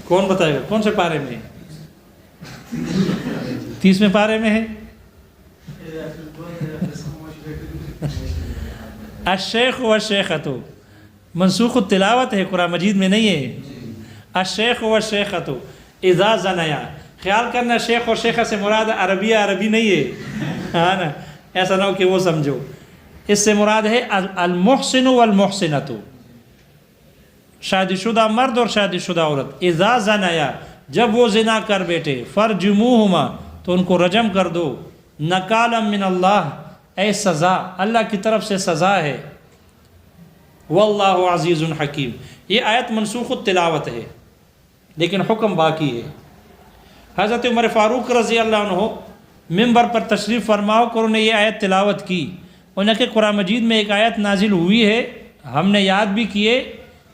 کون بتائے گا کون سے پارے میں؟ 30ویں پارے میں ہے۔ الشیخ والشیخۃ منسوخ التلاوت ہے، قرآن مجید میں نہیں ہے۔ الشیخ والشیخۃ اذا زنیا، خیال کرنا شیخ اور شیخہ سے مراد عربی نہیں ہے، ہاں نا، ایسا نہ ہو کہ وہ سمجھو۔ اس سے مراد ہے المحسن والمحسنۃ، شادی شدہ مرد اور شادی شدہ عورت۔ اذا زنیا، جب وہ زنا کر بیٹھے، فرجموہما، تو ان کو رجم کر دو، نکالا من اللہ، اے سزا، اللہ کی طرف سے سزا ہے۔ واللہ عزیز حکیم، یہ آیت منسوخ التلاوت ہے لیکن حکم باقی ہے۔ حضرت عمر فاروق رضی اللہ عنہ ممبر پر تشریف فرما کر انہوں نے یہ آیت تلاوت کی۔ انہوں نے کہ قرآن مجید میں ایک آیت نازل ہوئی ہے، ہم نے یاد بھی کیے،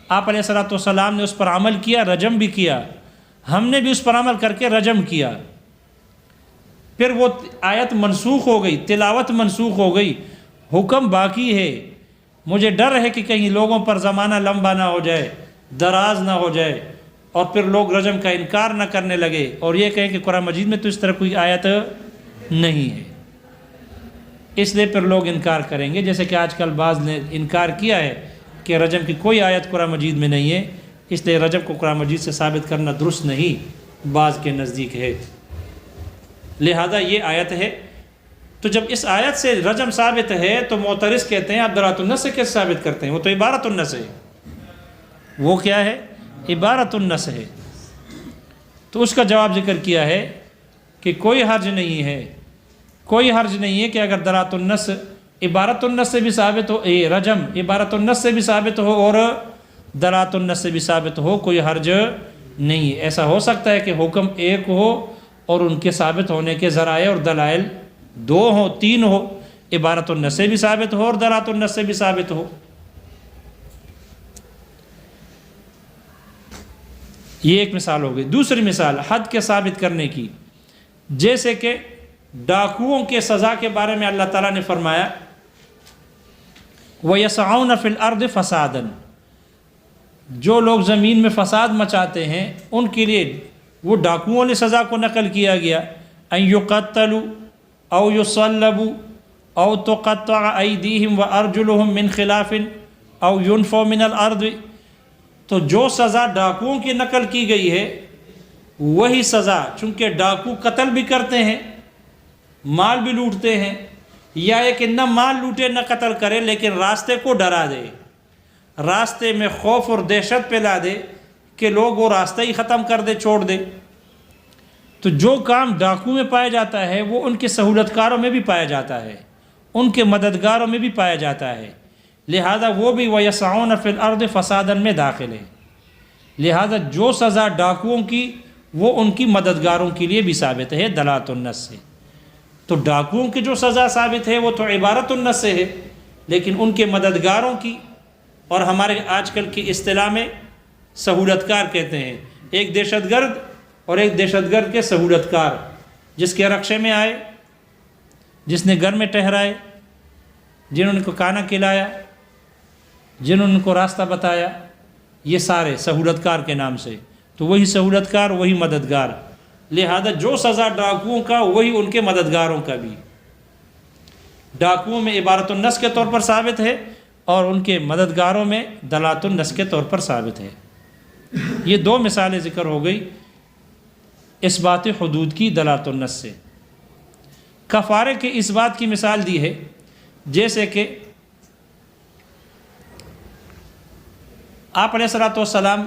آپ علیہ الصلوۃ والسلام نے اس پر عمل کیا، رجم بھی کیا، ہم نے بھی اس پر عمل کر کے رجم کیا۔ پھر وہ آیت منسوخ ہو گئی، تلاوت منسوخ ہو گئی، حکم باقی ہے۔ مجھے ڈر ہے کہ کہیں لوگوں پر زمانہ لمبا نہ ہو جائے، دراز نہ ہو جائے، اور پھر لوگ رجم کا انکار نہ کرنے لگے اور یہ کہیں کہ قرآن مجید میں تو اس طرح کوئی آیت نہیں ہے، اس لیے پھر لوگ انکار کریں گے، جیسے کہ آج کل بعض نے انکار کیا ہے کہ رجم کی کوئی آیت قرآن مجید میں نہیں ہے، اس لیے رجم کو قرآن مجید سے ثابت کرنا درست نہیں بعض کے نزدیک ہے، لہذا یہ آیت ہے۔ تو جب اس آیت سے رجم ثابت ہے تو معترض کہتے ہیں آپ برات النص سے کیسے ثابت کرتے ہیں؟ وہ تو عبارت النص ہے، وہ کیا ہے؟ عبارت النص ہے۔ تو اس کا جواب ذکر کیا ہے کہ کوئی حرج نہیں ہے، کوئی حرج نہیں ہے کہ اگر درات النص عبارت النص سے بھی ثابت ہو، یہ رجم عبارت النص سے بھی ثابت ہو اور درات النص سے بھی ثابت ہو، کوئی حرج نہیں ہے۔ ایسا ہو سکتا ہے کہ حکم ایک ہو اور ان کے ثابت ہونے کے ذرائع اور دلائل 2 ہو 3 ہو، عبارت النص سے بھی ثابت ہو اور درات النص سے بھی ثابت ہو۔ یہ ایک مثال ہو گئی۔ دوسری مثال حد کے ثابت کرنے کی، جیسے کہ ڈاکوؤں کے سزا کے بارے میں اللہ تعالیٰ نے فرمایا وَيَسْعَوْنَ فِي الْأَرْضِ فَسَادًا، جو لوگ زمین میں فساد مچاتے ہیں ان کے لیے وہ ڈاکوؤں نے سزا کو نقل کیا گیا، أَن يُقَتَّلُوا أَوْ يُصَلَّبُوا أَوْ تُقَطَّعَ أَيْدِيهِمْ وَأَرْجُلُهُمْ مِنْ خِلَافٍ أَوْ يُنْفَوْا مِنَ الْأَرْضِ۔ تو جو سزا ڈاکوؤں کی نقل کی گئی ہے وہی سزا، چونکہ ڈاکو قتل بھی کرتے ہیں، مال بھی لوٹتے ہیں، یا ایک نہ مال لوٹے نہ قتل کرے لیکن راستے کو ڈرا دے، راستے میں خوف اور دہشت پھیلا دے کہ لوگ وہ راستہ ہی ختم کر دے، چھوڑ دے۔ تو جو کام ڈاکو میں پایا جاتا ہے وہ ان کے سہولت کاروں میں بھی پایا جاتا ہے، ان کے مددگاروں میں بھی پایا جاتا ہے، لہذا وہ بھی وَيَسْعَوْنَ فِي الْأَرْضِ فَسَادًا میں داخل ہے۔ لہذا جو سزا ڈاکوؤں کی وہ ان کی مددگاروں کے لیے بھی ثابت ہے دلالت النص سے۔ تو ڈاکوؤں کی جو سزا ثابت ہے وہ تو عبارت النص سے ہے، لیکن ان کے مددگاروں کی، اور ہمارے آج کل کی اصطلاح میں سہولت کار کہتے ہیں، ایک دہشت گرد اور ایک دہشت گرد کے سہولت کار، جس کے رقشے میں آئے، جس نے گھر میں ٹھہرائے، جنہوں نے کو کھانا کھلایا، جنہوں نے کو راستہ بتایا، یہ سارے سہولت کار کے نام سے۔ تو وہی سہولت کار وہی مددگار، لہذا جو سزا ڈاکوؤں کا وہی ان کے مددگاروں کا بھی۔ ڈاکوؤں میں عبارت النص کے طور پر ثابت ہے اور ان کے مددگاروں میں دلالت النص کے طور پر ثابت ہے۔ یہ 2 مثالیں ذکر ہو گئی اس بات حدود کی دلالت النص سے۔ کفارے کے اس بات کی مثال دی ہے جیسے کہ آپ علیہ الصلوۃ والسلام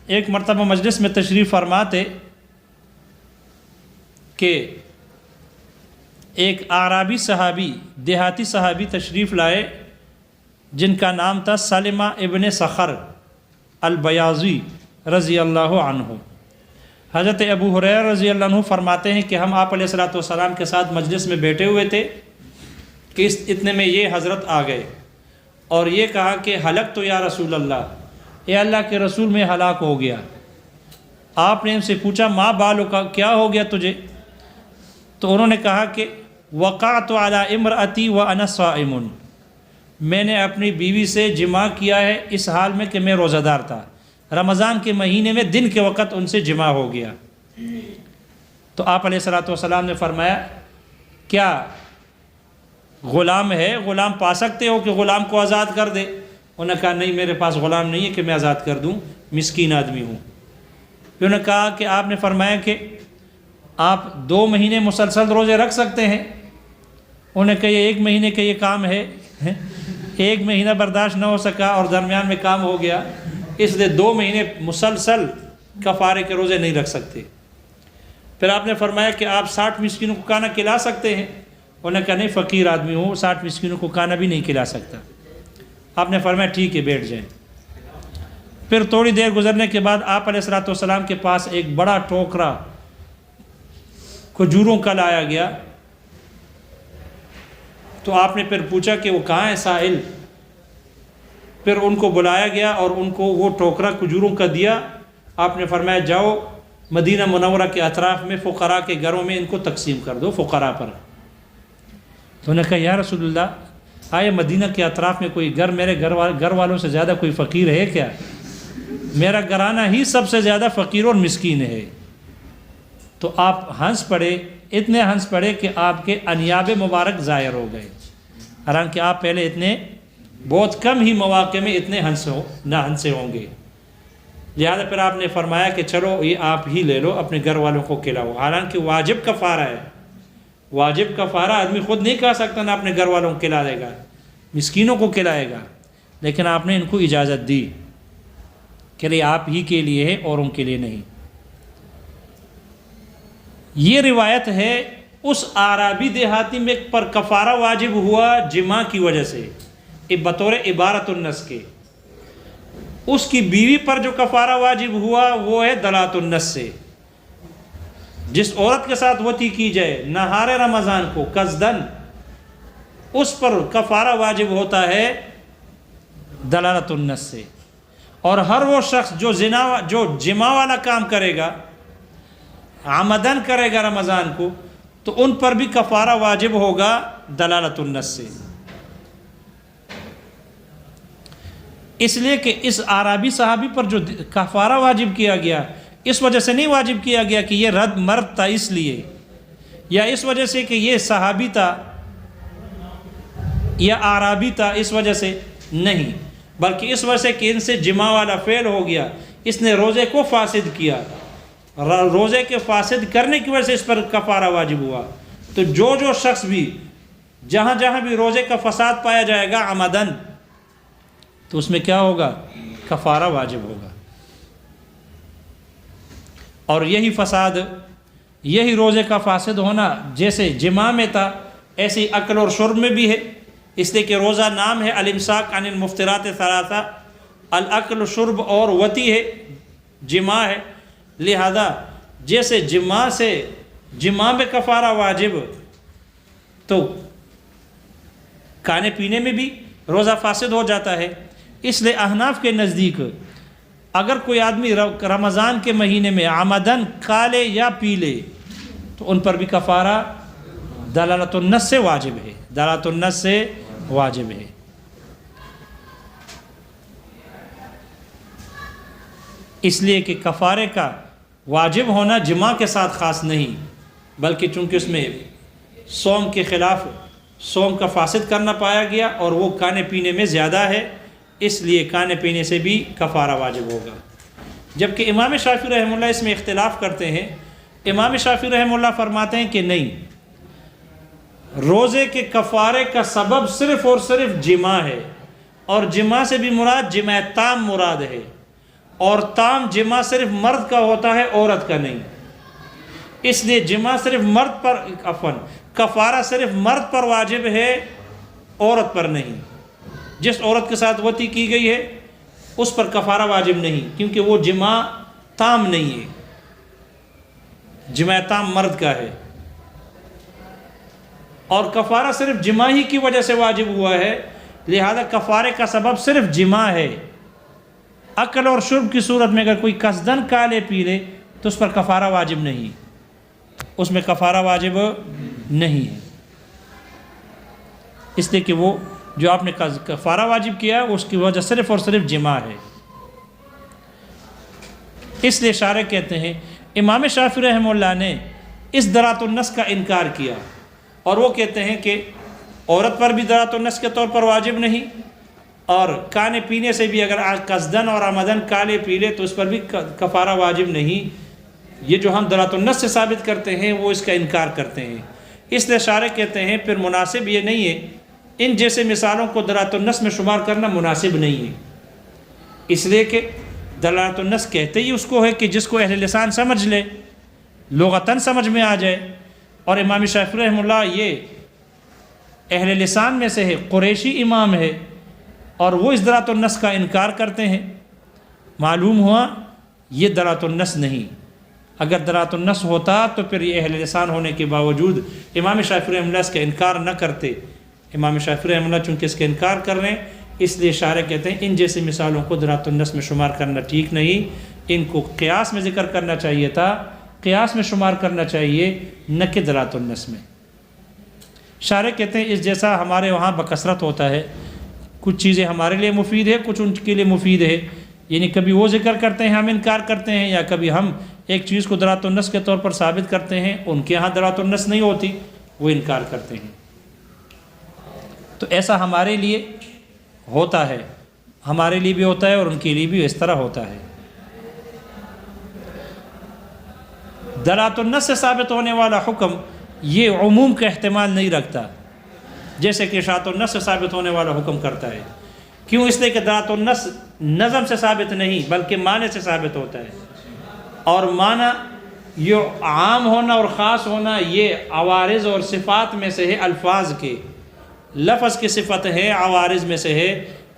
ایک مرتبہ مجلس میں تشریف فرما تھے کہ ایک اعرابی صحابی، دیہاتی صحابی تشریف لائے جن کا نام تھا سلمہ ابن صخر البیاضی رضی اللہ عنہ۔ حضرت ابو ہریرہ رضی اللہ عنہ فرماتے ہیں کہ ہم آپ علیہ الصلوۃ والسلام کے ساتھ مجلس میں بیٹھے ہوئے تھے کہ اتنے میں یہ حضرت آ گئے اور یہ کہا کہ ہلک تو یا رسول اللہ، اے اللہ کے رسول میں ہلاک ہو گیا۔ آپ نے ان سے پوچھا ما بالو کا، کیا ہو گیا تجھے؟ تو انہوں نے کہا کہ وقعت علی امرأتی وانا صائم، میں نے اپنی بیوی سے جماع کیا ہے اس حال میں کہ میں روزہ دار تھا، رمضان کے مہینے میں دن کے وقت ان سے جمع ہو گیا، تو آپ علیہ الصلوۃ والسلام نے فرمایا کیا غلام ہے، غلام پا سکتے ہو کہ غلام کو آزاد کر دے؟ انہوں نے کہا نہیں، میرے پاس غلام نہیں ہے کہ میں آزاد کر دوں، مسکین آدمی ہوں۔ پھر انہوں نے کہا کہ آپ نے فرمایا کہ آپ 2 مہینے مسلسل روزے رکھ سکتے ہیں؟ انہوں نے کہا یہ 1 مہینے کا یہ کام ہے، 1 مہینہ برداشت نہ ہو سکا اور درمیان میں کام ہو گیا، اس لیے 2 مہینے مسلسل کفارے کے روزے نہیں رکھ سکتے۔ پھر آپ نے فرمایا کہ آپ 60 مسکینوں کو کھانا کھلا سکتے ہیں؟ انہوں نے کہا نہیں، فقیر آدمی ہوں، 60 مسکینوں کو کھانا بھی نہیں کھلا سکتا۔ آپ نے فرمایا ٹھیک ہے، بیٹھ جائیں۔ پھر تھوڑی دیر گزرنے کے بعد آپ علیہ الصلوۃ والسلام کے پاس ایک بڑا ٹوکرا کھجوروں کا لایا گیا، تو آپ نے پھر پوچھا کہ وہ کہاں ہے سائل؟ پھر ان کو بلایا گیا اور ان کو وہ ٹوکرا کھجوروں کا دیا۔ آپ نے فرمایا جاؤ مدینہ منورہ کے اطراف میں فقراء کے گھروں میں ان کو تقسیم کر دو، فقراء پر۔ تو انہوں نے کہا یا رسول اللہ، آئے مدینہ کے اطراف میں کوئی گھر میرے گھر والوں سے زیادہ کوئی فقیر ہے کیا؟ میرا گھرانہ ہی سب سے زیادہ فقیر اور مسکین ہے۔ تو آپ ہنس پڑے، اتنے ہنس پڑے کہ آپ کے انیاب مبارک ظاہر ہو گئے، حالانکہ آپ پہلے اتنے بہت کم ہی مواقع میں اتنے نہ ہنسے ہوں گے۔ لہذا پھر آپ نے فرمایا کہ چلو یہ آپ ہی لے لو، اپنے گھر والوں کو کھلاؤ، حالانکہ واجب کفارہ ہے، واجب کفارہ آدمی خود نہیں کھا سکتا، نہ اپنے گھر والوں کو کھلا دے گا، مسکینوں کو کھلائے گا، لیکن آپ نے ان کو اجازت دی کہ یہ آپ ہی کے لیے ہے، اوروں کے لیے نہیں۔ یہ روایت ہے اس اعرابی دیہاتی میں پر کفارہ واجب ہوا جماع کی وجہ سے، بطور عبارت النص کے۔ اس کی بیوی پر جو کفارہ واجب ہوا وہ ہے دلالت النص سے۔ جس عورت کے ساتھ وطی کی جائے نہار رمضان کو قصدن، اس پر کفارہ واجب ہوتا ہے دلالت النص سے۔ اور ہر وہ شخص جو جماع والا کام کرے گا، عمدن کرے گا رمضان کو، تو ان پر بھی کفارہ واجب ہوگا دلالت النص سے۔ اس لیے کہ اس اعرابی صحابی پر جو کفارہ واجب کیا گیا، اس وجہ سے نہیں واجب کیا گیا کہ یہ مرد تھا اس لیے، یا اس وجہ سے کہ یہ صحابی تھا یا اعرابی تھا اس وجہ سے نہیں، بلکہ اس وجہ سے کہ ان سے جماع والا فعل ہو گیا، اس نے روزے کو فاسد کیا، روزے کے فاسد کرنے کی وجہ سے اس پر کفارہ واجب ہوا۔ تو جو شخص بھی جہاں جہاں بھی روزے کا فساد پایا جائے گا عمدن، تو اس میں کیا ہوگا؟ کفارہ واجب ہوگا۔ اور یہی فساد، یہی روزے کا فاسد ہونا جیسے جماع میں تھا، ایسے ہی اکل اور شرب میں بھی ہے، اس لیے کہ روزہ نام ہے الامساک عن المفطرات ثلاثہ، الاکل شرب اور وطی ہے، جماع ہے، لہذا جیسے جماع میں کفارہ واجب، تو کھانے پینے میں بھی روزہ فاسد ہو جاتا ہے۔ اس لیے احناف کے نزدیک اگر کوئی آدمی رمضان کے مہینے میں عمدن کھا لے یا پی لے تو ان پر بھی کفارہ دلالت النص سے واجب ہے، دلالت النص سے واجب ہے۔ اس لیے کہ کفارے کا واجب ہونا جماع کے ساتھ خاص نہیں، بلکہ چونکہ اس میں صوم کے خلاف صوم کا فاسد کرنا پایا گیا اور وہ کھانے پینے میں زیادہ ہے، اس لیے کھانے پینے سے بھی کفارہ واجب ہوگا۔ جبکہ امام شافعی رحمہ اللہ اس میں اختلاف کرتے ہیں۔ امام شافعی رحمہ اللہ فرماتے ہیں کہ نہیں، روزے کے کفارے کا سبب صرف اور صرف جماع ہے، اور جماع سے بھی مراد جماع تام مراد ہے، اور تام جماع صرف مرد کا ہوتا ہے، عورت کا نہیں۔ اس لیے جماع صرف مرد پر کفارہ صرف مرد پر واجب ہے، عورت پر نہیں۔ جس عورت کے ساتھ وطی کی گئی ہے اس پر کفارہ واجب نہیں، کیونکہ وہ جماع تام نہیں ہے، جماع تام مرد کا ہے، اور کفارہ صرف جماع ہی کی وجہ سے واجب ہوا ہے، لہذا کفارے کا سبب صرف جماع ہے۔ اکل اور شرب کی صورت میں اگر کوئی قصدن کھا لے پی لے تو اس پر کفارہ واجب نہیں، اس میں کفارہ واجب نہیں ہے، اس لیے کہ وہ جو آپ نے کفارہ واجب کیا ہے اس کی وجہ صرف اور صرف جماع ہے۔ اس لیے شارح کہتے ہیں امام شافعی رحمہ اللہ نے اس درات النص کا انکار کیا، اور وہ کہتے ہیں کہ عورت پر بھی درات النص کے طور پر واجب نہیں، اور کھانے پینے سے بھی اگر قصدن اور آمدن کالے پی لے تو اس پر بھی کفارہ واجب نہیں۔ یہ جو ہم درات النص سے ثابت کرتے ہیں وہ اس کا انکار کرتے ہیں۔ اس لیے شارح کہتے ہیں پھر مناسب یہ نہیں ہے، ان جیسے مثالوں کو درات النص میں شمار کرنا مناسب نہیں ہے، اس لیے کہ دلالت النص کہتے ہی اس کو ہے کہ جس کو اہل لسان سمجھ لے، لغتاً سمجھ میں آ جائے، اور امام شافعی رحمہ اللہ یہ اہل لسان میں سے ہے، قریشی امام ہے، اور وہ اس دلالت النص کا انکار کرتے ہیں۔ معلوم ہوا یہ دلالت النص نہیں، اگر دلالت النص ہوتا تو پھر یہ اہل لسان ہونے کے باوجود امام شافعی رحمہ اللہ اس کا انکار نہ کرتے۔ امام شافعی رحمہ اللہ چونکہ اس کا انکار کر رہے ہیں، اس لیے شارح کہتے ہیں ان جیسی مثالوں کو دلالت النص میں شمار کرنا ٹھیک نہیں، ان کو قیاس میں ذکر کرنا چاہیے تھا، قیاس میں شمار کرنا چاہیے، نہ کہ دلالت النص میں۔ شارح کہتے ہیں اس جیسا ہمارے وہاں بکثرت ہوتا ہے، کچھ چیزیں ہمارے لیے مفید ہے، کچھ ان کے لیے مفید ہے، یعنی کبھی وہ ذکر کرتے ہیں ہم انکار کرتے ہیں، یا کبھی ہم ایک چیز کو دلالت النص کے طور پر ثابت کرتے ہیں، ان کے ہاں دلالت النص نہیں ہوتی، وہ انکار کرتے ہیں۔ تو ایسا ہمارے لیے ہوتا ہے، ہمارے لیے بھی ہوتا ہے اور ان کے لیے بھی اس طرح ہوتا ہے۔ دلالت النص سے ثابت ہونے والا حکم یہ عموم کا احتمال نہیں رکھتا، جیسے کہ اشاعت النص سے ثابت ہونے والا حکم کرتا ہے۔ کیوں؟ اس لیے کہ دلالت النص نظم سے ثابت نہیں بلکہ معنی سے ثابت ہوتا ہے، اور معنی یہ عام ہونا اور خاص ہونا یہ عوارض اور صفات میں سے ہے، الفاظ کے، لفظ کی صفت ہے، عوارض میں سے ہے،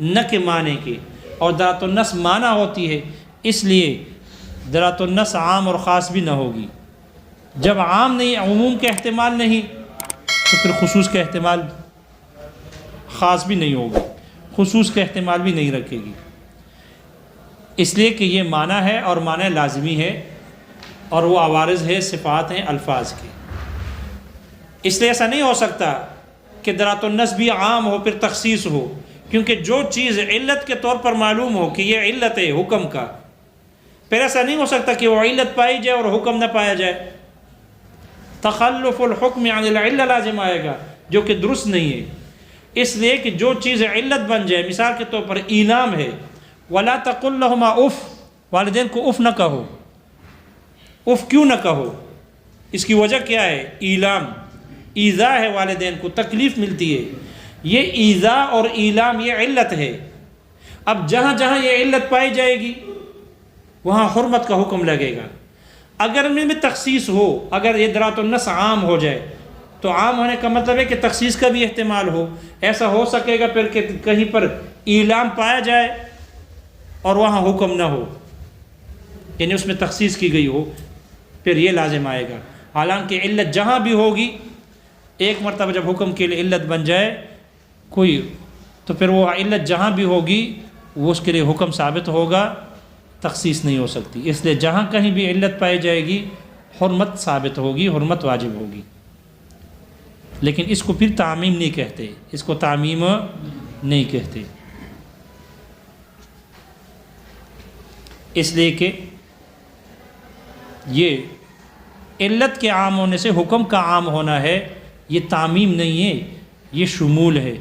نہ کہ معنی کی، اور دلالت النص معنی ہوتی ہے، اس لیے دلالت النص عام اور خاص بھی نہ ہوگی۔ جب عام نہیں، عموم کا احتمال نہیں، تو پھر خصوص کا احتمال خاص بھی نہیں ہوگی، خصوص کا احتمال بھی نہیں رکھے گی، اس لیے کہ یہ معنی ہے اور معنی لازمی ہے، اور وہ عوارض ہے، صفات ہیں الفاظ کی۔ اس لیے ایسا نہیں ہو سکتا کہ دلالت النص بھی عام ہو پھر تخصیص ہو، کیونکہ جو چیز علت کے طور پر معلوم ہو کہ یہ علت ہے حکم کا، پھر ایسا نہیں ہو سکتا کہ وہ علت پائی جائے اور حکم نہ پایا جائے۔ تخلف الحکم عن العلہ لازم آئے گا، جو کہ درست نہیں ہے۔ اس لیے کہ جو چیز علت بن جائے، مثال کے طور پر ایلام ہے، وَلَا تَقُلْ لَهُمَا اف، والدین کو اف نہ کہو، اف کیوں نہ کہو؟ اس کی وجہ کیا ہے؟ ایلام، ایذا ہے، والدین کو تکلیف ملتی ہے، یہ ایذا اور ایلام یہ علت ہے۔ اب جہاں جہاں یہ علت پائی جائے گی وہاں حرمت کا حکم لگے گا۔ اگر ان میں تخصیص ہو، اگر یہ دلالت النص عام ہو جائے تو عام ہونے کا مطلب ہے کہ تخصیص کا بھی احتمال ہو، ایسا ہو سکے گا پھر کہ کہیں پر ایلام پایا جائے اور وہاں حکم نہ ہو، یعنی اس میں تخصیص کی گئی ہو، پھر یہ لازم آئے گا۔ حالانکہ علت جہاں بھی ہوگی، ایک مرتبہ جب حکم کے لیے علت بن جائے کوئی، تو پھر وہ علت جہاں بھی ہوگی وہ اس کے لیے حکم ثابت ہوگا، تخصیص نہیں ہو سکتی۔ اس لیے جہاں کہیں بھی علت پائی جائے گی حرمت ثابت ہوگی، حرمت واجب ہوگی، لیکن اس کو پھر تعمیم نہیں کہتے، اس کو تعمیم نہیں کہتے، اس لیے کہ یہ علت کے عام ہونے سے حکم کا عام ہونا ہے، یہ تعمیم نہیں ہے، یہ شمول ہے،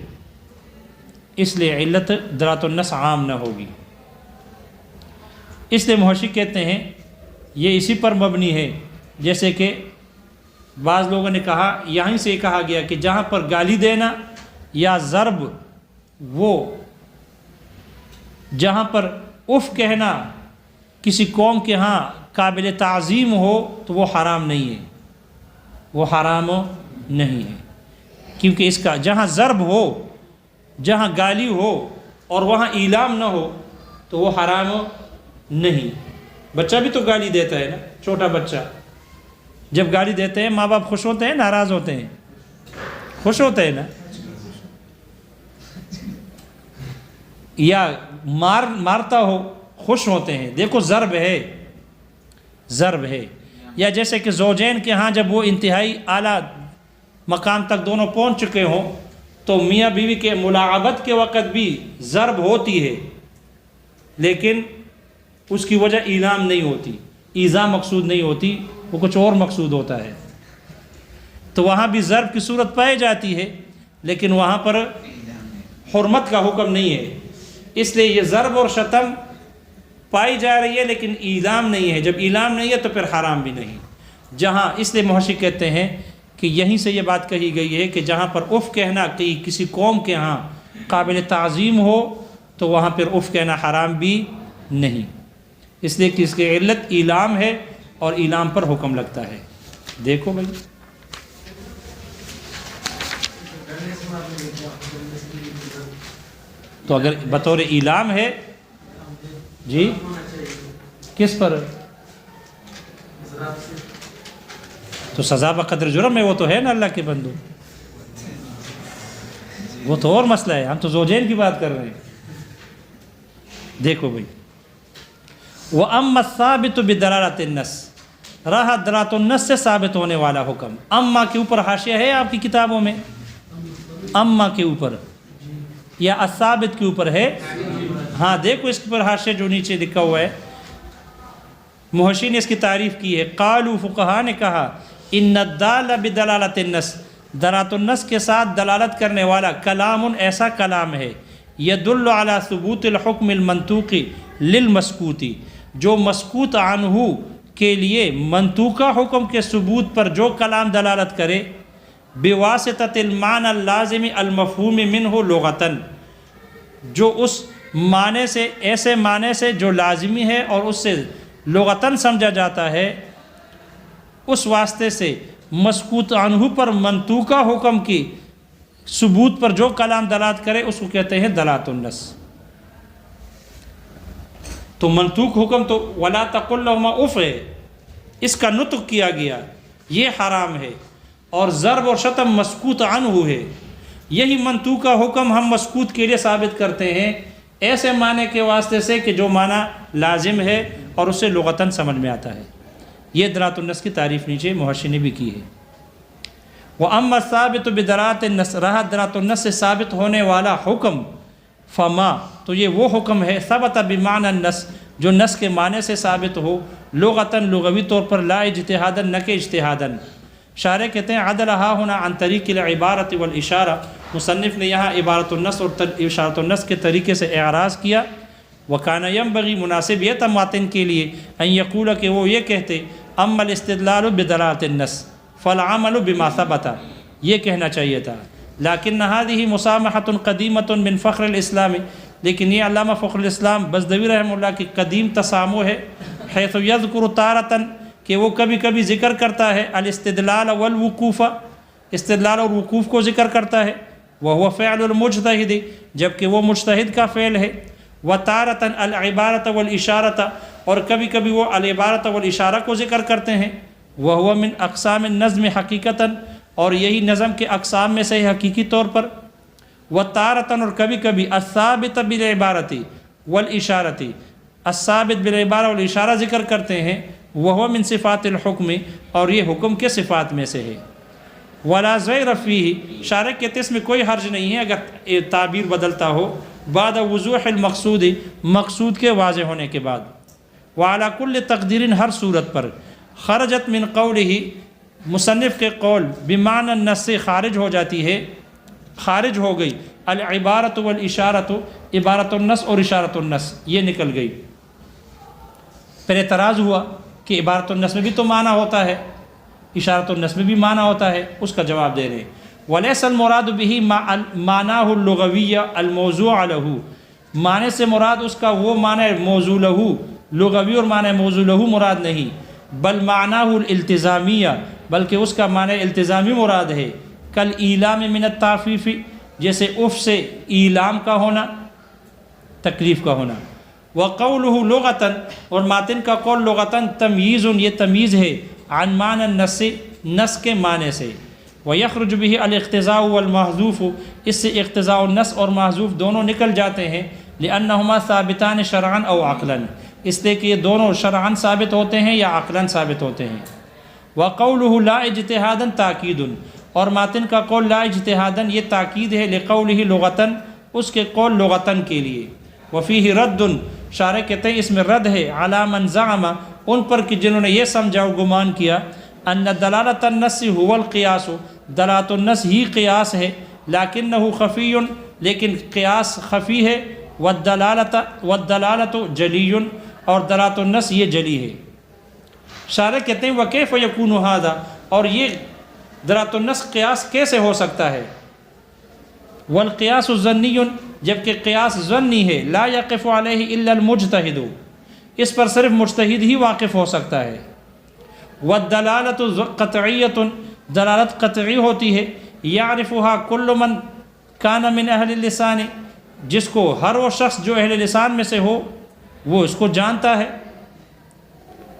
اس لیے علت دلالت النص عام نہ ہوگی۔ اس لیے محشی کہتے ہیں یہ اسی پر مبنی ہے، جیسے کہ بعض لوگوں نے کہا، یہیں سے کہا گیا کہ جہاں پر گالی دینا یا ضرب، وہ جہاں پر اف کہنا کسی قوم کے ہاں قابل تعظیم ہو تو وہ حرام نہیں ہے، وہ حرام نہیں ہے، کیونکہ اس کا جہاں ضرب ہو، جہاں گالی ہو اور وہاں ایلام نہ ہو تو وہ حرام نہیں۔ بچہ بھی تو گالی دیتا ہے نا، چھوٹا بچہ جب گالی دیتے ہیں ماں باپ خوش ہوتے ہیں، ناراض ہوتے ہیں؟ خوش ہوتے ہیں نا، یا مارتا ہو خوش ہوتے ہیں، دیکھو ضرب ہے، ضرب ہے۔ یا جیسے کہ زوجین کے ہاں جب وہ انتہائی اعلیٰ مقام تک دونوں پہنچ چکے ہوں تو میاں بیوی کے ملاعبت کے وقت بھی ضرب ہوتی ہے، لیکن اس کی وجہ ایلام نہیں ہوتی، ایذا مقصود نہیں ہوتی، وہ کچھ اور مقصود ہوتا ہے۔ تو وہاں بھی ضرب کی صورت پائی جاتی ہے، لیکن وہاں پر حرمت کا حکم نہیں ہے، اس لیے یہ ضرب اور شتم پائی جا رہی ہے لیکن ایلام نہیں ہے۔ جب ایلام نہیں ہے تو پھر حرام بھی نہیں۔ جہاں اس لیے محشی کہتے ہیں کہ یہیں سے یہ بات کہی گئی ہے کہ جہاں پر اف کہنا کہ کسی قوم کے ہاں قابل تعظیم ہو تو وہاں پر اف کہنا حرام بھی نہیں، اس لیے کہ اس کی علت ایلام ہے اور ایلام پر حکم لگتا ہے۔ دیکھو بھائی، تو اگر بطور ایلام ہے جی کس پر تو سزا بقدر جرم ہے، وہ تو ہے نا اللہ کے بندو، وہ تو اور مسئلہ ہے، ہم تو زوجین کی بات کر رہے ہیں۔ دیکھو بھائی، وَأَمَّا الثَّابِتُ بِدَلَالَةِ النَّصِ، رہا دلالت النص سے ثابت ہونے والا حکم۔ اما کے اوپر حاشیہ ہے آپ کی کتابوں میں، اما کے اوپر یا الثابت کے اوپر ہے؟ ہاں دیکھو اس پر حاشیہ جو نیچے لکھا ہوا ہے، محشی نے اس کی تعریف کی ہے۔ قالوا، فقہا نے کہا، ان الدال بدلالۃ النص، دلالت النص کے ساتھ دلالت کرنے والا کلام ایسا کلام ہے، یدل علی ثبوت الحکم المنطوقی للمسکوتی، جو مسکوت عنہ کے لیے منطوقہ حکم کے ثبوت پر جو کلام دلالت کرے، بواسطۃ المعنی اللازم المفہوم منہ لغتاً، جو اس معنی سے، ایسے معنی سے جو لازمی ہے اور اس سے لغتاً سمجھا جاتا ہے، اس واسطے سے مسکوت عنہ پر منطوقہ حکم کی ثبوت پر جو کلام دلالت کرے اس کو کہتے ہیں دلالت النص۔ تو منطوق حکم تو ولا تقل لهما اف ہے، اس کا نطق کیا گیا، یہ حرام ہے، اور ضرب اور شتم مسکوت عنہ ہے۔ یہی منطوقہ حکم ہم مسکوت کے لیے ثابت کرتے ہیں ایسے معنی کے واسطے سے کہ جو معنی لازم ہے اور اسے لغتاً سمجھ میں آتا ہے۔ یہ دلالت النص کی تعریف نیچے محشی نے بھی کی ہے۔ وَأَمَّا الثَّابِتُ بِدَلَالَةِ النَّصِ، رہا دلالت النص سے ثابت ہونے والا حکم، فما، تو یہ وہ حکم ہے، ثبت بمعنی النص، جو نص کے معنی سے ثابت ہو، لغتاً لغوی طور پر، لا اجتہاداً، نہ کہ اجتہاداً۔ شارح کہتے ہیں عدلھا ہونا عن طریق العبارۃ والاشارہ، مصنف نے یہاں عبارت النص اور اشارت النص کے طریقے سے اعراض کیا۔ وکان ینبغی، مناسب یہ تھا ماتن کے لیے، ان یقول، کہ وہ یہ کہتے، اما الاستدلال بدلالۃ النص فالعمل بما ثبت، یہ کہنا چاہیے تھا۔ لیکن هذه مسامحۃ قدیمۃ من فخر الاسلام، لیکن یہ علامہ فخر الاسلام بزدوی رحمہ اللہ کی قدیم تسامح ہے، حیث یذکر تارۃ، کہ وہ کبھی کبھی ذکر کرتا ہے، الاستدلال والوقوف، استدلال اور وقوف کو ذکر کرتا ہے، وهو فعل المجتہد، جبکہ وہ مجتہد کا فعل ہے، وتارۃ العبارۃ والاشارۃ، اور کبھی کبھی وہ العبارۃ والاشارہ کو ذکر کرتے ہیں، وهو من اقسام النظم حقیقتاً، اور یہی نظم کے اقسام میں سے حقیقی طور پر، وتارۃ، اور کبھی کبھی الثابت بالعبارۃ والاشارۃ، الثابت بالعبارہ والاشارہ ذکر کرتے ہیں، وهو من صفات الحکم، اور یہ حکم کے صفات میں سے ہے۔ ولا زیر فیہ، شارح کہتے اس میں کوئی حرج نہیں ہے اگر تعبیر بدلتا ہو، بعد وضوح المقصود، مقصود کے واضح ہونے کے بعد، وعلی کل تقدیر، ہر صورت پر، خرجت من قولہ، مصنف کے قول، بمعنی النص سے خارج ہو جاتی ہے، خارج ہو گئی، العبارۃ والاشارۃ، عبارت النص اور اشارت النص، یہ نکل گئی۔ پھر اعتراض ہوا کہ عبارت النص میں بھی تو معنی ہوتا ہے، اشارت النص میں بھی معنی ہوتا ہے، اس کا جواب دے رہے ہیں، وَلَيْسَ الْمُرَادُ بِهِ مَعْنَاهُ الْلُغَوِيَّ الْمَوْضُوعَ لَهُ، معنی سے مراد اس کا وہ معنی موضوع لہو، لغوی اور معنی موضوع لہو مراد نہیں، بل معناه الالتزامیہ، بلکہ اس کا معنی التزامی مراد ہے، کل ایلام من التعفیف، جیسے اف سے ایلام کا ہونا، تکلیف کا ہونا، وقولہ لغتاً، اور ماتن کا قول لغتاً، تمییز، یہ تمییز ہے، عن معنی النص، نص کے معنی سے، ویخرج به الاقتضاء والمحذوف، اس سے اقتضاء النص اور محذوف دونوں نکل جاتے ہیں، لأنہما ثابتان شرعا او عقلا، اس لیے کہ یہ دونوں شرعاً ثابت ہوتے ہیں یا عقلاً ثابت ہوتے ہیں۔ وقولہ لا اجتہادا تاکید، اور ماتن کا قول لا اجتہادا، یہ تاکید ہے، لقولہ لغتاً، اس کے قول لغتاً کے لیے، وفیہ رد، شارح کہتے ہیں اس میں رد ہے علی من زعم ان پر کہ جنہوں نے یہ سمجھا و گمان کیا ان دلالت النص هو القیاس دلالت النص ہی قیاس ہے لیکنہ خفی لیکن قیاس خفی ہے والدلالت جلی اور دلالت النص یہ جلی ہے۔ شارح کہتے ہیں وکیف یکون ھذا اور یہ دلالت النص قیاس کیسے ہو سکتا ہے؟ والقیاس ظنی جبکہ قیاس ظنی ہے لا یقف علیہ الا المجتہد اس پر صرف مجتہد ہی واقف ہو سکتا ہے۔ والدلالت قطعیۃ دلالت قطعی ہوتی ہے یعرفها کل من کان من اہل اللسان جس کو ہر وہ شخص جو اہل لسان میں سے ہو وہ اس کو جانتا ہے۔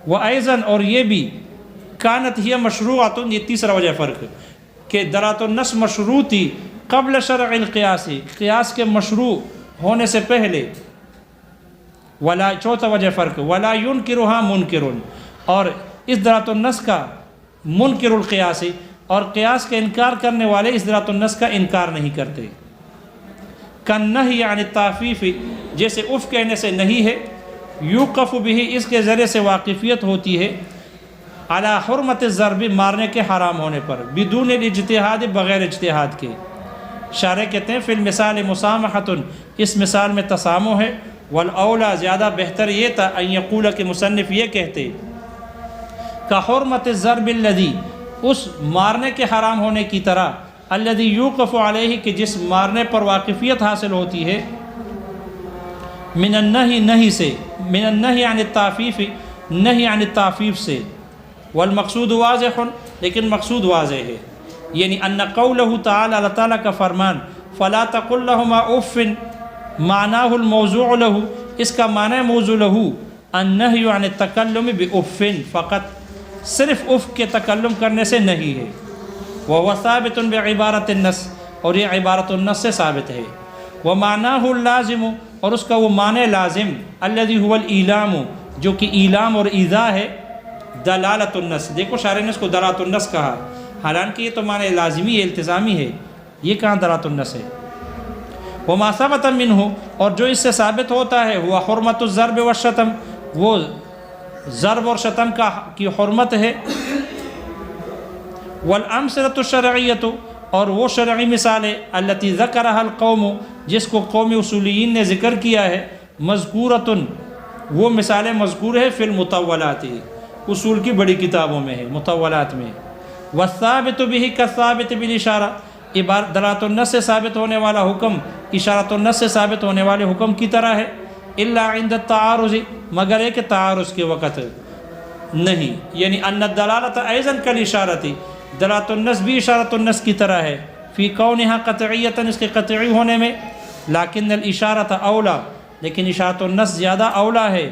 وَأَيْضًا اور یہ بھی کانت ہی مشروعۃ یہ تیسرا وجہ فرق کہ دلالت النص مشروع تھی قبل شرع القیاس قیاس کے مشروع ہونے سے پہلے۔ ولا چوتھا وجہ فرق ولا ينکرها منکر اور اس دلالت النص کا منکر القیاس اور قیاس کا انکار کرنے والے اس دلالت النص کا انکار نہیں کرتے۔ کالنہی عن التعفیف جیسے اف کہنے سے نہیں ہے یوقف بھی اس کے ذریعے سے واقفیت ہوتی ہے علی حرمت الضرب مارنے کے حرام ہونے پر بدون الاجتہاد بغیر اجتہاد کے۔ شارح کہتے ہیں فی المثال مسامحۃ اس مثال میں تسامح ہے والاولا زیادہ بہتر یہ تھا ان یقول کہ مصنف یہ کہتے کہ حرمت الضرب الذی اس مارنے کے حرام ہونے کی طرح الذی یوقف علیہ کہ جس مارنے پر واقفیت حاصل ہوتی ہے من النہی نہی سے من النہی عن التعفیف نہی عن التعفیف سے والمقصود واضح لیکن مقصود واضح ہے یعنی ان قولہ تعالی اللہ تعالیٰ کا فرمان فلا تقل لہما اف معناہ الموضوع لہ اس کا معنی موضوع لہ النہی عن التکلم باف فقط صرف اف کے تکلم کرنے سے نہیں ہے وہو ثابت بعبارت النص اور یہ عبارت النص سے ثابت ہے ومعناہ اللازم اور اس کا وہ معنی لازم الذی هو الایلام جو کہ ایلام اور ایذا ہے دلالت النص دیکھو شارح نے اس کو دلالت النص کہا حالانکہ یہ تو معنی لازمی ہے التزامی ہے یہ کہاں دلالت النص ہے وما ثبت منہ اور جو اس سے ثابت ہوتا ہے وہ حرمت الضرب والشتم وہ ضرب اور شتم کی حرمت ہے والامثلۃ الشرعیۃ اور وہ شرعی مثالیں التي ذکرها القوم جس کو قوم اصولیین نے ذکر کیا ہے مذکورۃ وہ مثالیں مذکور ہے فی المطولات اصول کی بڑی کتابوں میں ہے مطولات میں والثابت به كالثابت بالاشارہ دلالت النص سے ثابت ہونے والا حکم اشارۃ النص سے ثابت ہونے والے حکم کی طرح ہے الا عند التعارض مگر ایک تعارض کے وقت نہیں یعنی ان الدلالۃ ایضا کالاشارۃ دلالت النص بھی اشارۃ النص کی طرح ہے فی کونها قطعیۃ اس کے قطعی ہونے میں لیکن الاشارۃ اولا لیکن اشارۃ النص زیادہ اولا ہے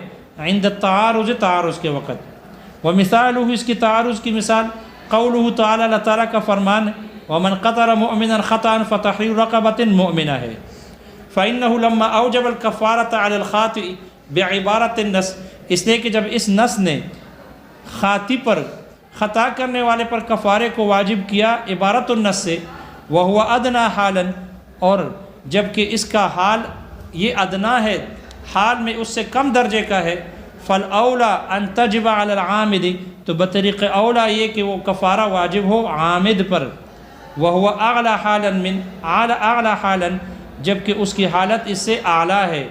عند التعارض تعارض کے وقت ومثالہ اس کی تعارض کی مثال قولہ تعالی اللہ تعالیٰ کا فرمان ومن قتل مؤمنا خطأ فتحرير رقبة مؤمنہ ہے فإنه لما أوجب الكفارة على الخاطئ بعبارة النص اس لیے کہ جب اس نص نے خاطی پر خطا کرنے والے پر کفارے کو واجب کیا عبارت النص سے وهو ادنى حالا اور جب کہ اس کا حال یہ ادنا ہے حال میں اس سے کم درجے کا ہے فالاولا ان تجب علی العامد تو بطریق اولا یہ کہ وہ کفارہ واجب ہو عامد پر وهو اعلی حالا من اعلی حالا جبکہ اس کی حالت اس سے اعلیٰ ہے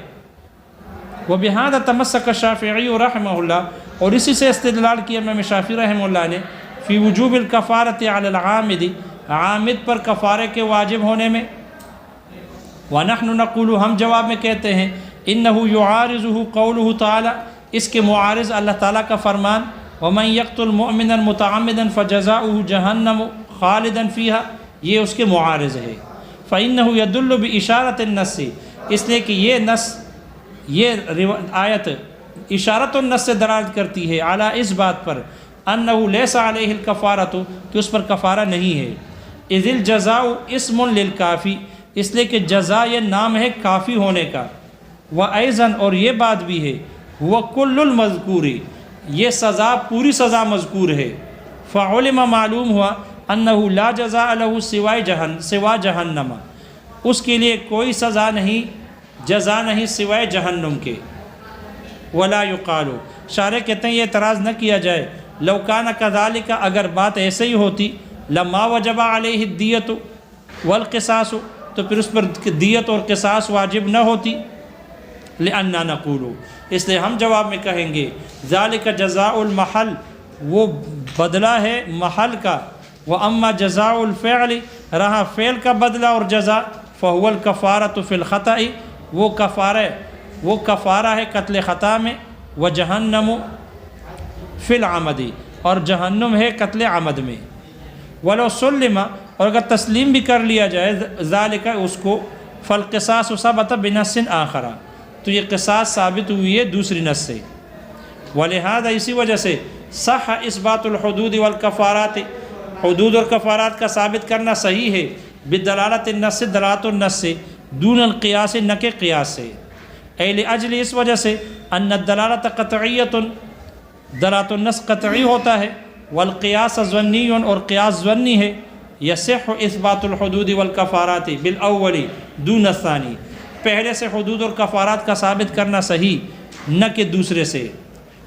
وبہذا تمسک الشافعی رحمہ اللہ اور اسی سے استدلال کیا امام شافعی رحمہ اللہ نے فی وجوب الکفارۃ علی العامد عامد پر کفارے کے واجب ہونے میں ونحن نقول ہم جواب میں کہتے ہیں انہ یعارضہ قولہ تعالی اس کے معارض اللہ تعالیٰ کا فرمان ومن یقتل مؤمنا متعمدا فجزاؤہ جہنم خالدا فیہا یہ اس کے معارض ہے فإنہ یدل بإشارۃ النص اس لیے کہ یہ نص یہ آیت اشارت النص سے دلالت کرتی ہے اعلیٰ اس بات پر انہ لیس علیہ الکفارۃ کہ اس پر کفارہ نہیں ہے اذ الجزاء اسم للکافی اس لیے کہ جزا یہ نام ہے کافی ہونے کا وایضا اور یہ بات بھی ہے وہ کل المذکور یہ سزا پوری سزا مذکور ہے فعلم معلوم ہوا انہ لا جزاء له سوا جہنم اس کے لیے کوئی سزا نہیں جزا نہیں سوائے جہنم کے ولا یقال، شارح کہتے ہیں یہ اعتراض نہ کیا جائے، لو کان کذالک، اگر بات ایسے ہی ہوتی، لما وجب علیہ الدیۃ والقصاص، تو پھر اس پر دیت اور قصاص واجب نہ ہوتی، لأننا نقول، اس لیے ہم جواب میں کہیں گے ذالک جزاء المحل، وہ بدلہ ہے محل کا، واما جزاء الفعل، رہا فعل کا بدلہ اور جزا، فهو الکفارۃ فی الخطأ، وہ کفارہ ہے قتل خطا میں، وجہنم فی العمد، اور جہنم ہے قتل عمد میں، ولو سلم، اور اگر تسلیم بھی کر لیا جائے ذالک اس کو، فالقصاص ثبت بنص آخر، تو یہ قصاص ثابت ہوئی ہے دوسری نص سے، ولہذا اسی وجہ سے صح اثبات الحدود والکفارات، حدود اور کفارات کا ثابت کرنا صحیح ہے، بدلالت النص، دلالت النص سے، دون القیاس، نہ کہ قیاس سے، اے لاجل، اس وجہ سے، ان الدلالت قطعیۃ، دلالت النص قطعی ہوتا ہے، والقیاس ظنی، اور قیاس ظنی ہے، یصح اثبات الحدود والکفارات بالاول دون الثانی، پہلے سے حدود اور کفارات کا ثابت کرنا صحیح، نہ کہ دوسرے سے،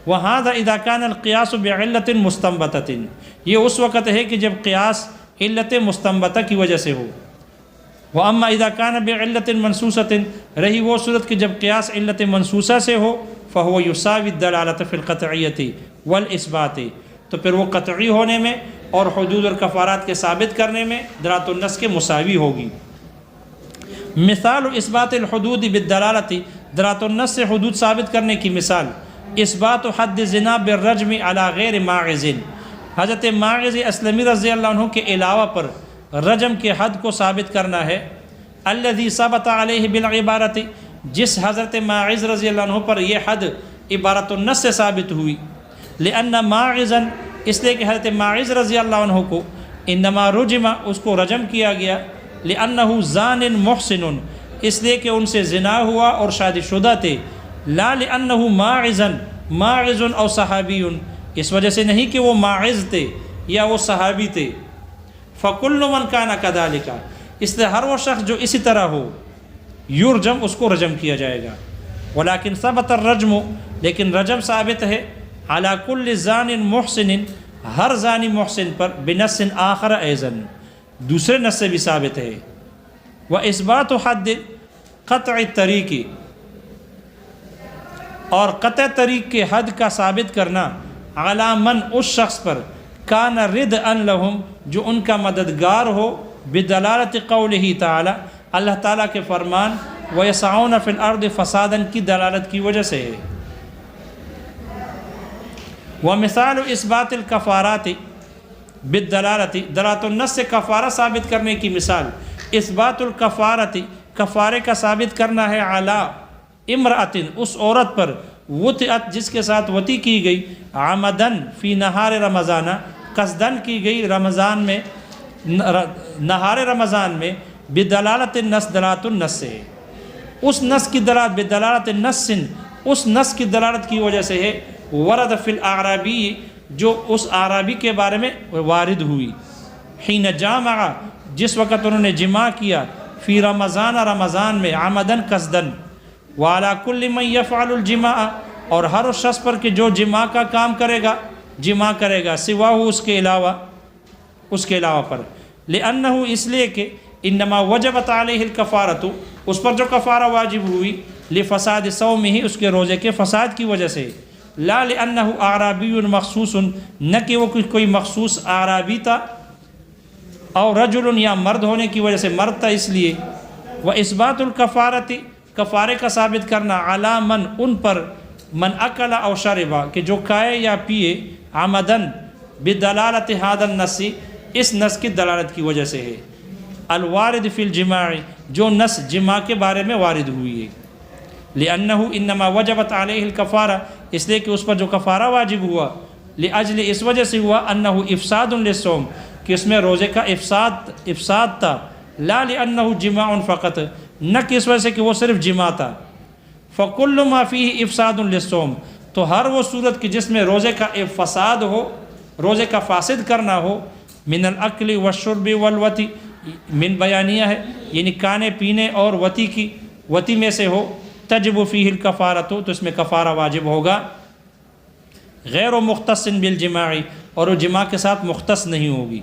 وہذا اذا كان القیاس بعلت مستنبتۃ، یہ اس وقت ہے کہ جب قیاس علت مستنبتہ کی وجہ سے ہو، واما اذا كان بعلت منصوصۃ، رہی وہ صورت کہ جب قیاس علت منصوصہ سے ہو، فهو يساوي الدلالۃ فی القطعیۃ والاثبات، تو پھر وہ قطعی ہونے میں اور حدود اور کفارات کے ثابت کرنے میں دلالت النص کے مساوی ہوگی۔ مثال اثبات الحدود بالدلالۃ، دلالت النص سے حدود ثابت کرنے کی مثال، اثبات حد زنا بالرجم علی غیر ماعز، حضرت ماعز اسلمی رضی اللہ عنہ کے علاوہ پر رجم کے حد کو ثابت کرنا ہے، الذی ثبت علیہ بالعبارۃ، جس حضرت ماعز رضی اللہ عنہ پر یہ حد عبارت النص سے ثابت ہوئی، لأن ماعزا، اس لیے کہ حضرت ماعز رضی اللہ عنہ کو انما رجم، اس کو رجم کیا گیا، لأنہ زان محسن، اس لیے کہ ان سے زنا ہوا اور شادی شدہ تھے، لا لأنہ ماعز او صحابی، اس وجہ سے نہیں کہ وہ ماعز تھے یا وہ صحابی تھے، فکل من کان کذالک، اس لیے ہر وہ شخص جو اسی طرح ہو، یرجم، اس کو رجم کیا جائے گا، ولیکن ثبت الرجم، لیکن رجم ثابت ہے، علی کل زان محسن، ہر زانی محسن پر، بنص آخر ایضا، دوسرے نص سے بھی ثابت ہے، واثبات حد قطع الطریق، اور قطع طریق کے حد کا ثابت کرنا، علی من، اس شخص پر، کان ردءا لہم، جو ان کا مددگار ہو، بدلالت قولہ تعالی، اللہ تعالیٰ کے فرمان، وَيَسْعَوْنَ فِي الْأَرْضِ فَسَادًا کی دلالت کی وجہ سے ہے۔ ومثال اثبات الکفارات بالدلالت، دلالت النص سے کفارہ ثابت کرنے کی مثال، اثبات الکفارت، کفارے کا ثابت کرنا ہے، علی امرأۃ، اس عورت پر، وطئت، جس کے ساتھ وطی کی گئی، عمدن فی نہار رمضان، قصدن کی گئی رمضان میں، نہار رمضان میں، بدلالت النص، دلالت النص سے، اس نص کی دلالت، بدلالت النص، اس نص کی دلالت کی وجہ سے ہے، ورد فی الاعرابی، جو اس اعرابی کے بارے میں وارد ہوئی، حین جامع، جس وقت انہوں نے جماع کیا، فی رمضان، رمضان میں، عمدن، قصدن، وعلی کل من یفعل الجماع، اور ہر اس شخص پر کہ جو جماع کا کام کرے گا، سواہ اس کے علاوہ پر، لأنہ، اس لیے کہ انما وجبت علیہ الکفارۃ، اس پر جو کفارہ واجب ہوئی، لفساد صومہ، اس کے روزے کے فساد کی وجہ سے، لا لأنہ اعرابی مخصوص، نہ کہ وہ کوئی مخصوص اعرابی تھا، اور رجل، یا مرد ہونے کی وجہ سے مرد تھا اس لیے، واثبات الکفارۃ، کفارے کا ثابت کرنا، علی من، ان پر، من اکل او شربا، کہ جو کھائے یا پیے، عمدن، بدلالت ھذا النص، اس نص کی دلالت کی وجہ سے ہے، الوارد فی الجماع، جو نص جماع کے بارے میں وارد ہوئی ہے، لأنہ انما وجبت علیہ الکفارہ، اس لیے کہ اس پر جو کفارہ واجب ہوا، لأجل، اس وجہ سے ہوا، انہ افساد للصوم، کہ اس میں روزے کا افساد تھا، لا لأنہ جماع فقط، نہ کہ اس وجہ سے کہ وہ صرف جماع تھا، فکل ما فیہ افساد للصوم، تو ہر وہ صورت کہ جس میں روزے کا فساد ہو، روزے کا فاسد کرنا ہو، من الاکل والشرب والوتی، من بیانیہ ہے، یعنی کھانے پینے اور وتی میں سے ہو، تجب فیہ الکفارۃ، تو اس میں کفارہ واجب ہوگا، غیر مختص بالجماع، اور وہ جماع کے ساتھ مختص نہیں ہوگی۔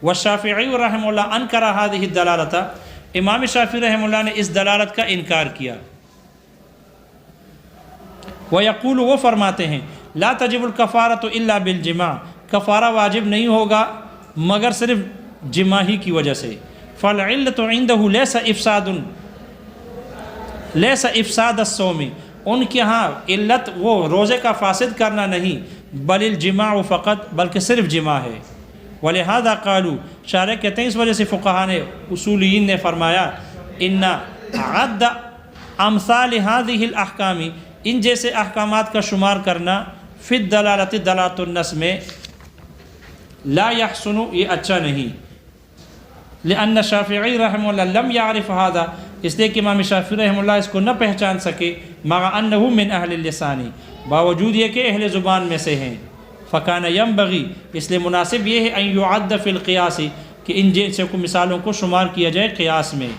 والشافعی رحمہ اللہ انکر هذه الدلالۃ، امام شافعی رحمہ اللہ نے اس دلالت کا انکار کیا۔ ویقول، وہ فرماتے ہیں لا تجب الکفارۃ الا بالجماع، کفارہ واجب نہیں ہوگا مگر صرف جماع ہی کی وجہ سے۔ فالعلۃ عنده لیس افساد الصوم، ان کے ہاں علت وہ روزے کا فاسد کرنا نہیں، بل الجماع فقط، بلکہ صرف جماع ہے۔ ولہذا قالوا، شارح کہتے ہیں اس وجہ سے فقہاء نے، اصولیین نے فرمایا ان عد امثال هذه الاحکام، ان جیسے احکامات کا شمار کرنا، فی الدلالۃ، دلالۃ النص میں، لا یحسن، یہ اچھا نہیں، لأن شافعی رحمہ اللہ لم یعرف هذا، اس لیے کہ امام شافعی رحمہ اللہ اس کو نہ پہچان سکے، مع انہ من اہل اللسان، باوجود یہ کہ اہل زبان میں سے ہیں۔ فکان ینبغی، اس لیے مناسب یہ ہے، ان یعد فی القیاس، کہ ان جیسے کو مثالوں کو شمار کیا جائے قیاس میں۔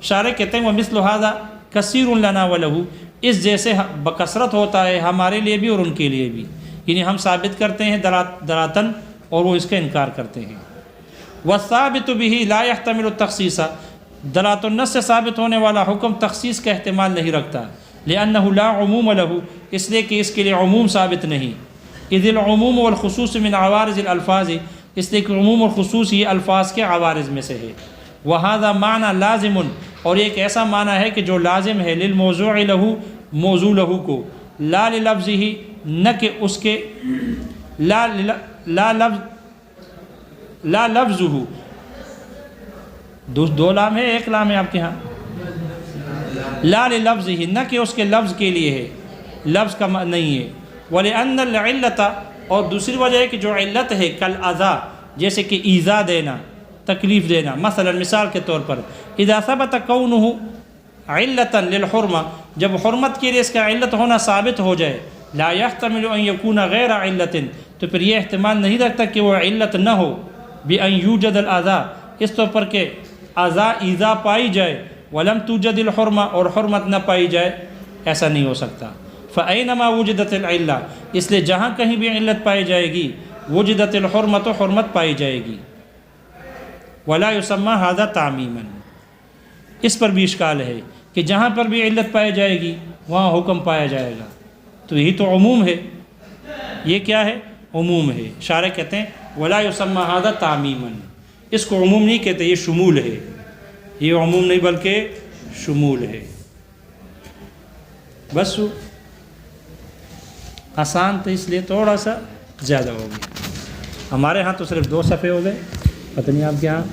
شارح کہتے ہیں ومثل هذا کثیر لنا ولہ، اس جیسے بکثرت ہوتا ہے ہمارے لیے بھی اور ان کے لیے بھی، یعنی ہم ثابت کرتے ہیں دلالتاً اور وہ اس کا انکار کرتے ہیں۔ والثابت به لا يحتمل التخصیص، دلالت النص سے ثابت ہونے والا حکم تخصیص کا احتمال نہیں رکھتا، لأنه لا عموم له، اس لیے کہ اس کے لیے عموم ثابت نہیں، اذ العموم والخصوص من عوارض الالفاظ، اس لیے کہ عموم اور خصوص یہ الفاظ کے عوارض میں سے ہے۔ وهذا معنی لازم، اور ایک ایسا معنی ہے کہ جو لازم ہے، للموضوع له، موضوع له کو، لا للفظه، نہ کہ اس کے، لا لفظه، دو لام ہے، ایک لام ہے آپ کے ہاں، لا للفظه، نہ کہ اس کے لفظ کے لیے ہے، لفظ کا نہیں ہے۔ وَلِأَنَّ الْعِلَّةَ، اور دوسری وجہ ہے کہ جو علت ہے، کالعذا، جیسے کہ ایذا دینا، تکلیف دینا، مثلا مثال کے طور پر، اذا ثبت كونه علتا للحرمہ، جب حرمت کے لیے اس کا علت ہونا ثابت ہو جائے، لا يحتمل ان يكون غیر علت، تو پھر یہ احتمال نہیں رکھتا کہ وہ علت نہ ہو، بأن يوجد الاذى، اس طور پر کہ اذا ایذا پائی جائے، ولم توجد الحرمہ، اور حرمت نہ پائی جائے، ایسا نہیں ہو سکتا۔ فأینما وجدت العلہ، اس لیے جہاں کہیں بھی علت پائی جائے گی، وجدت الحرمۃ، حرمت پائی جائے گی۔ ولا یسمى هذا تعمیما، اس پر بھی اشکال ہے کہ جہاں پر بھی علت پائی جائے گی وہاں حکم پایا جائے گا، تو یہی تو عموم ہے، یہ کیا ہے؟ عموم ہے۔ شارح کہتے ہیں ولا یسمى هذا تعمیما، اس کو عموم نہیں کہتے، یہ شمول ہے، یہ عموم نہیں بلکہ شمول ہے۔ بس آسان تو اس لیے تھوڑا سا زیادہ ہو گیا، ہمارے ہاں تو صرف 2 صفحے ہو گئے، پتہ نہیں آپ کے ہاں